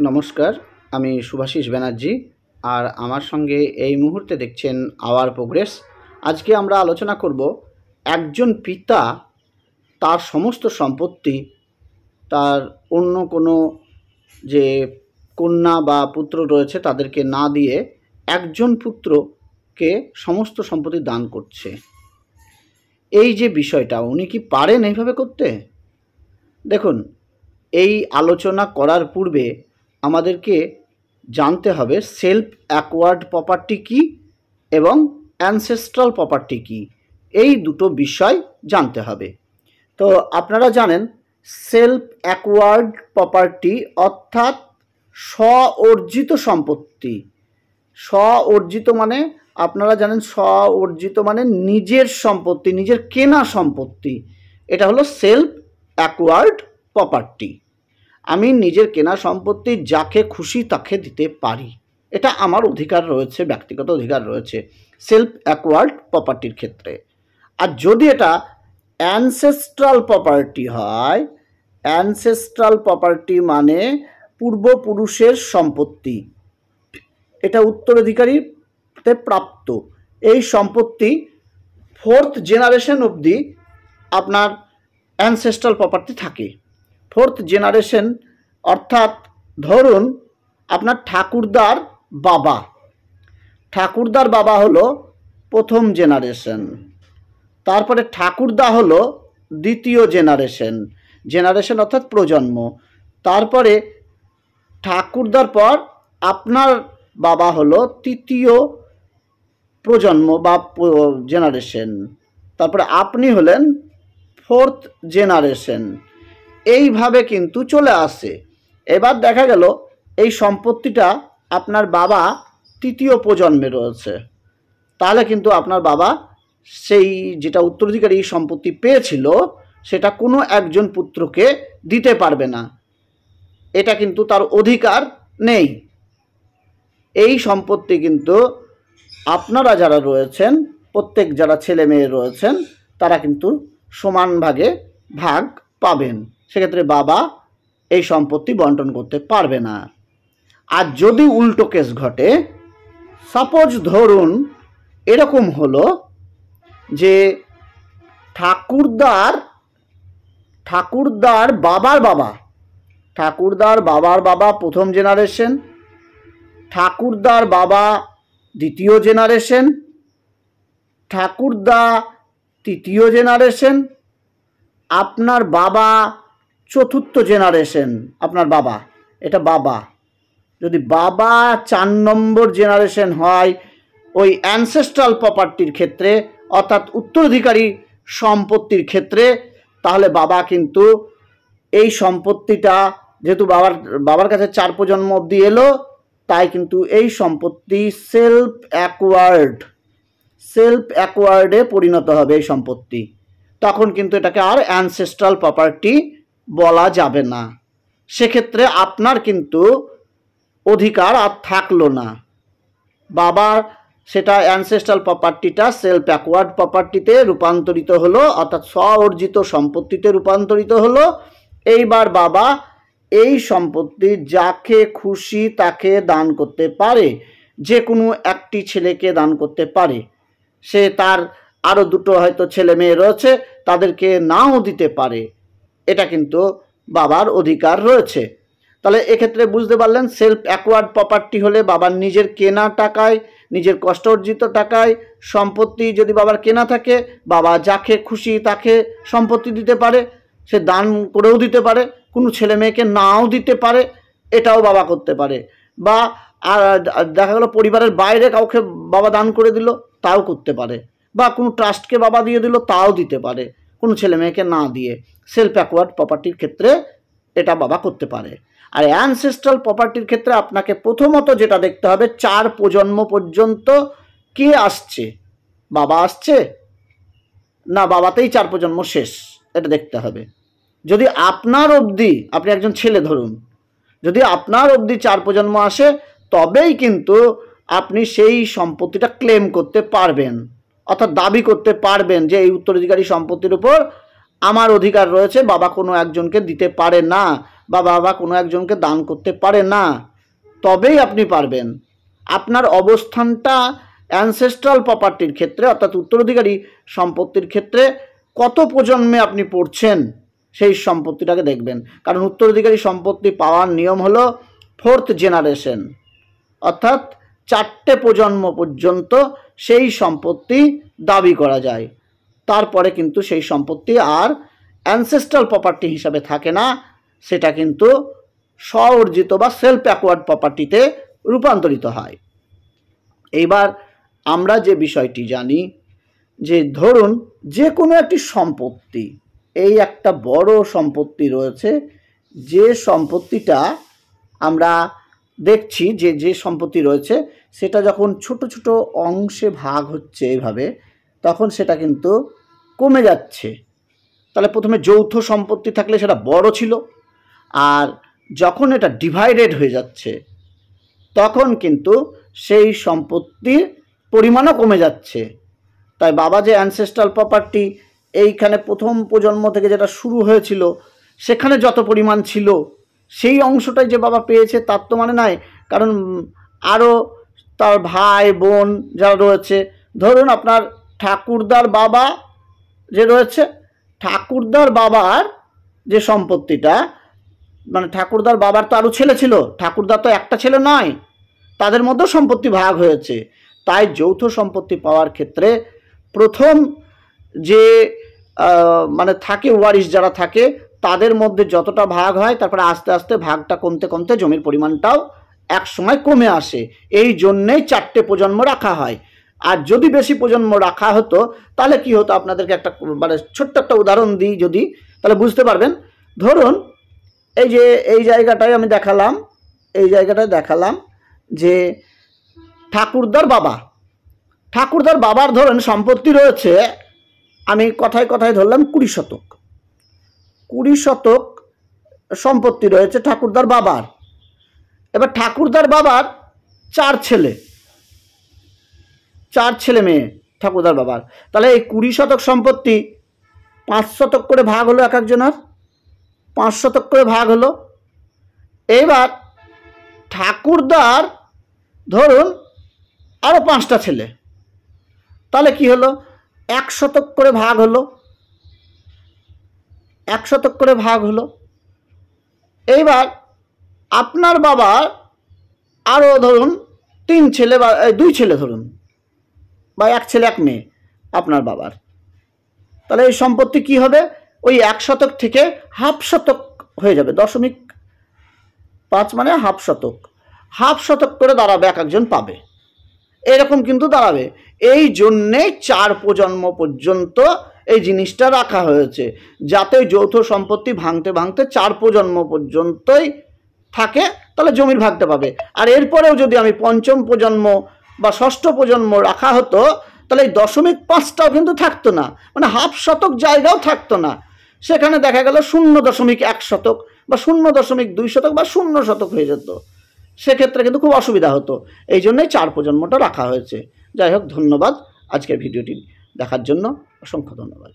নমস্কার, আমি শুভাশিস ব্যানার্জি। আর আমার সঙ্গে এই মুহূর্তে দেখছেন আওয়ার প্রোগ্রেস। আজকে আমরা আলোচনা করব একজন পিতা তার সমস্ত সম্পত্তি তার অন্য কোনো যে কন্যা বা পুত্র রয়েছে তাদেরকে না দিয়ে একজন পুত্রকে সমস্ত সম্পত্তি দান করছে। এই যে বিষয়টা, উনি কি পারেন এইভাবে করতে? দেখুন, এই আলোচনা করার পূর্বে আমাদেরকে জানতে হবে সেলফ অ্যাকোয়ার্ড প্রপার্টি কী এবং অ্যানসেস্ট্রাল প্রপার্টি কী, এই দুটো বিষয় জানতে হবে। তো আপনারা জানেন সেলফ অ্যাকোয়ার্ড প্রপার্টি অর্থাৎ স্ব অর্জিত সম্পত্তি। স্ব অর্জিত মানে আপনারা জানেন স্ব অর্জিত মানে নিজের সম্পত্তি, নিজের কেনা সম্পত্তি। এটা হলো সেলফ অ্যাকোয়ার্ড প্রপার্টি। আমি নিজের কেনা সম্পত্তি যাকে খুশি তাকে দিতে পারি, এটা আমার অধিকার রয়েছে, ব্যক্তিগত অধিকার রয়েছে সেলফ অ্যাকোয়ার্ড প্রপার্টির ক্ষেত্রে। আর যদি এটা অ্যানসেস্ট্রাল প্রপার্টি হয়, অ্যানসেস্ট্রাল প্রপার্টি মানে পূর্বপুরুষের সম্পত্তি, এটা উত্তরাধিকারীতে প্রাপ্ত। এই সম্পত্তি 4th জেনারেশন অবধি আপনার অ্যানসেস্ট্রাল প্রপার্টি থাকে। 4th জেনারেশন অর্থাৎ ধরুন আপনার ঠাকুরদার বাবা হলো 1ম জেনারেশন, তারপরে ঠাকুরদা হলো 2য় জেনারেশন অর্থাৎ প্রজন্ম, তারপরে ঠাকুরদার পর আপনার বাবা হলো 3য় প্রজন্ম বা জেনারেশন, তারপরে আপনি হলেন 4th জেনারেশন। এইভাবে কিন্তু চলে আসে। এবার দেখা গেল এই সম্পত্তিটা আপনার বাবা 3য় প্রজন্মে রয়েছে, তাহলে কিন্তু আপনার বাবা সেই যেটা উত্তরাধিকারী সম্পত্তি পেয়েছিল সেটা কোনো একজন পুত্রকে দিতে পারবে না, এটা কিন্তু তার অধিকার নেই। এই সম্পত্তি কিন্তু আপনারা যারা রয়েছেন, প্রত্যেক যারা ছেলে মেয়ে রয়েছেন তারা কিন্তু সমান ভাগে ভাগ পাবেন। সেক্ষেত্রে বাবা এই সম্পত্তি বন্টন করতে পারবে না। আর যদি উল্টো কেস ঘটে, সাপোজ ধরুন এরকম হলো যে ঠাকুরদার বাবার বাবা 1ম জেনারেশন, ঠাকুরদার বাবা 2য় জেনারেশন, ঠাকুরদা 3য় জেনারেশন, আপনার বাবা 4th জেনারেশন। আপনার বাবা, এটা বাবা, যদি বাবা 4 নম্বর জেনারেশন হয় ওই অ্যানসেস্ট্রাল প্রপার্টির ক্ষেত্রে অর্থাৎ উত্তরাধিকারী সম্পত্তির ক্ষেত্রে, তাহলে বাবা কিন্তু এই সম্পত্তিটা যেহেতু বাবার কাছে 4 প্রজন্ম অবধি এলো, তাই কিন্তু এই সম্পত্তি সেলফ অ্যাকোয়ার্ডে পরিণত হবে এই সম্পত্তি। তখন কিন্তু এটাকে আর অ্যানসেস্ট্রাল প্রপার্টি বলা যাবে না। সেক্ষেত্রে আপনার কিন্তু অধিকার আর থাকলো না। বাবার সেটা অ্যানসেস্ট্রাল প্রপার্টিটা সেলফ অ্যাকোয়ার্ড প্রপার্টিতে রূপান্তরিত হলো, অর্থাৎ স্ব অর্জিত সম্পত্তিতে রূপান্তরিত হলো। এইবার বাবা এই সম্পত্তি যাকে খুশি তাকে দান করতে পারে, যে কোনো একটি ছেলেকে দান করতে পারে। সে তার আরও 2টো হয়তো ছেলে মেয়ে রয়েছে, তাদেরকে নাও দিতে পারে। এটা কিন্তু বাবার অধিকার রয়েছে। তাহলে এক্ষেত্রে বুঝতে পারলেন সেলফ অ্যাকোয়ার্ড প্রপার্টি হলে বাবার নিজের কেনা টাকায়, নিজের কষ্ট অর্জিত টাকায় সম্পত্তি যদি বাবার কেনা থাকে, বাবা যাকে খুশি তাকে সম্পত্তি দিতে পারে, সে দান করেও দিতে পারে, কোনো ছেলে মেয়েকে নাও দিতে পারে, এটাও বাবা করতে পারে। বা দেখা গেলো পরিবারের বাইরে কাউকে বাবা দান করে দিল, তাও করতে পারে। বা কোনো ট্রাস্টকে বাবা দিয়ে দিল, তাও দিতে পারে, কোনো ছেলে মেয়েকে না দিয়ে। সেলফ অ্যাকোয়ার্ড প্রপার্টির ক্ষেত্রে এটা বাবা করতে পারে। আর অ্যানসেস্ট্রাল প্রপার্টির ক্ষেত্রে আপনাকে প্রথমত যেটা দেখতে হবে, 4 প্রজন্ম পর্যন্ত কে আসছে, বাবা আসছে না বাবাতেই 4 প্রজন্ম শেষ, এটা দেখতে হবে। যদি আপনার অবধি, আপনি একজন ছেলে ধরুন, যদি আপনার অবধি 4 প্রজন্ম আসে, তবেই কিন্তু আপনি সেই সম্পত্তিটা ক্লেম করতে পারবেন, অর্থাৎ দাবি করতে পারবেন যে এই উত্তরাধিকারী সম্পত্তির উপর আমার অধিকার রয়েছে, বাবা কোনো একজনকে দিতে পারে না বা বাবা কোনো একজনকে দান করতে পারে না, তবেই আপনি পারবেন। আপনার অবস্থানটা অ্যানসেস্ট্রাল প্রপার্টির ক্ষেত্রে অর্থাৎ উত্তরাধিকারী সম্পত্তির ক্ষেত্রে কত প্রজন্মে আপনি পড়ছেন সেই সম্পত্তিটাকে দেখবেন। কারণ উত্তরাধিকারী সম্পত্তি পাওয়ার নিয়ম হলো 4th জেনারেশন, অর্থাৎ 4টে প্রজন্ম পর্যন্ত সেই সম্পত্তি দাবি করা যায়। তারপরে কিন্তু সেই সম্পত্তি আর অ্যানসেস্ট্রাল প্রপার্টি হিসাবে থাকে না, সেটা কিন্তু স্ব-অর্জিত বা সেলফ অ্যাকোয়ার্ড প্রপার্টিতে রূপান্তরিত হয়। এইবার আমরা যে বিষয়টি জানি যে ধরুন যে কোনো একটি সম্পত্তি, এই একটা বড় সম্পত্তি রয়েছে, যে সম্পত্তিটা আমরা দেখছি যে সম্পত্তি রয়েছে সেটা যখন ছোট ছোট অংশে ভাগ হচ্ছে এইভাবে, তখন সেটা কিন্তু কমে যাচ্ছে। তাহলে প্রথমে যৌথ সম্পত্তি থাকলে সেটা বড় ছিল, আর যখন এটা ডিভাইডেড হয়ে যাচ্ছে তখন কিন্তু সেই সম্পত্তির পরিমাণও কমে যাচ্ছে। তাই বাবা যে অ্যানসেস্ট্রাল প্রপার্টি এইখানে প্রথম প্রজন্ম থেকে যেটা শুরু হয়েছিল সেখানে যত পরিমাণ ছিল সেই অংশটাই যে বাবা পেয়েছে তার তো মানে নাই। কারণ আরও তার ভাই বোন যারা রয়েছে, ধরুন আপনার ঠাকুরদার বাবা যে রয়েছে, ঠাকুরদার বাবার যে সম্পত্তিটা, মানে ঠাকুরদার বাবার তো আরও ছেলে ছিল, ঠাকুরদার তো একটা ছেলে নয়, তাদের মধ্যেও সম্পত্তি ভাগ হয়েছে। তাই যৌথ সম্পত্তি পাওয়ার ক্ষেত্রে প্রথম যে মানে থাকে ওয়ারিশ যারা থাকে তাদের মধ্যে যতটা ভাগ হয়, তারপরে আস্তে আস্তে ভাগটা কমতে কমতে জমির পরিমাণটাও এক সময় কমে আসে। এই জন্যেই 4টে প্রজন্ম রাখা হয়। আর যদি বেশি প্রজন্ম রাখা হতো তাহলে কি হতো, আপনাদেরকে একটা মানে ছোট্ট একটা উদাহরণ দিই যদি, তাহলে বুঝতে পারবেন। ধরুন এই যে এই জায়গাটায় আমি দেখালাম, এই জায়গাটায় দেখালাম যে ঠাকুরদার বাবার ধরেন সম্পত্তি রয়েছে, আমি কথায় কথায় ধরলাম 20 শতক। 20 শতক সম্পত্তি রয়েছে ঠাকুরদার বাবার। এবার ঠাকুরদার বাবার 4 ছেলে মেয়ে ঠাকুরদার বাবার। তাহলে এই 20 শতক সম্পত্তি 5 শতক করে ভাগ হলো, এক একজনের 5 শতক করে ভাগ হলো। এইবার ঠাকুরদার ধরুন আরও 5টা ছেলে, তাহলে কি হলো, 1 শতক করে ভাগ হলো, 1 শতক করে ভাগ হলো। এইবার আপনার বাবার আরও ধরুন 3 ছেলে বা 2 ছেলে ধরুন, বা 1 ছেলে 1 মেয়ে আপনার বাবার, তাহলে এই সম্পত্তি কি হবে, ওই 1 শতক থেকে হাফ শতক হয়ে যাবে, 0.5 মানে হাফ শতক করে দাঁড়াবে, এক একজন পাবে, এরকম কিন্তু দাঁড়াবে। এই জন্যে 4 প্রজন্ম পর্যন্ত এই জিনিসটা রাখা হয়েছে, যাতে যৌথ সম্পত্তি ভাঙতে ভাঙতে 4 প্রজন্ম পর্যন্তই থাকে, তাহলে জমির ভাগটা পাবে। আর এরপরেও যদি আমি 5ম প্রজন্ম বা 6ষ্ঠ প্রজন্ম রাখা হতো তাহলে এই 0.5টাও কিন্তু থাকতো না, মানে হাফ শতক জায়গাও থাকতো না, সেখানে দেখা গেল 0.1 শতক বা 0.2 শতক বা 0 শতক হয়ে যেত, সেক্ষেত্রে কিন্তু খুব অসুবিধা হতো। এই জন্যই 4 প্রজন্মটা রাখা হয়েছে। যাই হোক, ধন্যবাদ আজকের ভিডিওটি দেখার জন্য, অসংখ্য ধন্যবাদ।